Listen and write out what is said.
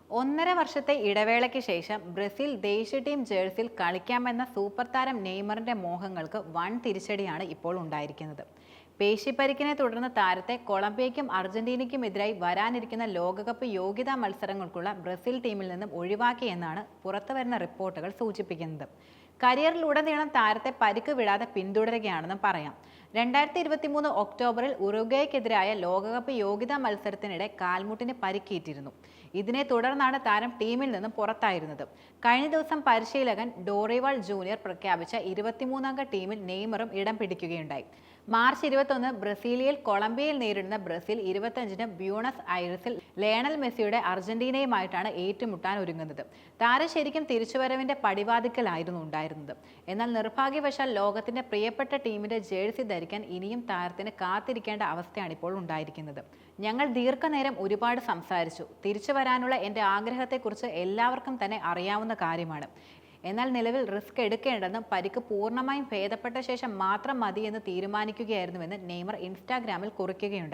1.5 വർഷത്തെ ഇടവേളയ്ക്ക് ശേഷം ബ്രസീൽ ദേശീയ ടീം ജേഴ്സിയിൽ കളിക്കാമെന്ന സൂപ്പർ താരം നെയ്മറിന്റെ മോഹങ്ങൾക്ക് വൻ തിരിച്ചടിയാണ് ഇപ്പോൾ ഉണ്ടായിരിക്കുന്നത്. പേശിപ്പരിക്കിനെ തുടർന്ന് താരത്തെ കൊളംബിയയ്ക്കും അർജന്റീനയ്ക്കുമെതിരായി വരാനിരിക്കുന്ന ലോകകപ്പ് യോഗ്യതാ മത്സരങ്ങൾക്കുള്ള ബ്രസീൽ ടീമിൽ നിന്നും ഒഴിവാക്കിയെന്നാണ് പുറത്തുവരുന്ന റിപ്പോർട്ടുകൾ സൂചിപ്പിക്കുന്നത്. കരിയറിലുടനീളം താരത്തെ പരിക്ക് വിടാതെ പിന്തുടരുകയാണെന്നും പറയാം. 2023 ഒക്ടോബറിൽ ഉറുഗ്വേക്കെതിരായ ലോകകപ്പ് യോഗ്യതാ മത്സരത്തിനിടെ കാൽമുട്ടിന് പരിക്കേറ്റിരുന്നു. ഇതിനെ തുടർന്നാണ് താരം ടീമിൽ നിന്നും പുറത്തായിരുന്നത്. കഴിഞ്ഞ ദിവസം പരിശീലകൻ ഡോറിവാൾ ജൂനിയർ പ്രഖ്യാപിച്ച 23-അംഗ ടീമിൽ നെയ്മറും ഇടം പിടിക്കുകയുണ്ടായി. മാർച്ച് 21 ബ്രസീലിയയിൽ കൊളംബിയയിൽ നേരിടുന്ന ബ്രസീൽ 25-ന് ബ്യൂണസ് ഐറിസിൽ ലയണൽ മെസ്സിയുടെ അർജന്റീനയുമായിട്ടാണ് ഏറ്റുമുട്ടാൻ ഒരുങ്ങുന്നത്. താരം ശരിക്കും തിരിച്ചുവരവിന്റെ പടിവാതിക്കലായിരുന്നു ഉണ്ടായിരുന്നത്. എന്നാൽ നിർഭാഗ്യവശാൽ ലോകത്തിന്റെ പ്രിയപ്പെട്ട ടീമിന്റെ ജേഴ്സി ധരിക്കാൻ ഇനിയും താരത്തിന് കാത്തിരിക്കേണ്ട അവസ്ഥയാണ് ഇപ്പോൾ ഉണ്ടായിരിക്കുന്നത്. ഞങ്ങൾ ദീർഘനേരം ഒരുപാട് സംസാരിച്ചു. തിരിച്ചു വരാനുള്ള എൻ്റെ ആഗ്രഹത്തെക്കുറിച്ച് എല്ലാവർക്കും തന്നെ അറിയാവുന്ന കാര്യമാണ്. എന്നാൽ നിലവിൽ റിസ്ക് എടുക്കേണ്ടെന്നും പരിക്ക് പൂർണ്ണമായും ഭേദപ്പെട്ട ശേഷം മാത്രം മതിയെന്ന് തീരുമാനിക്കുകയായിരുന്നുവെന്ന് നെയ്മർ ഇൻസ്റ്റാഗ്രാമിൽ കുറിക്കുകയുണ്ടായി.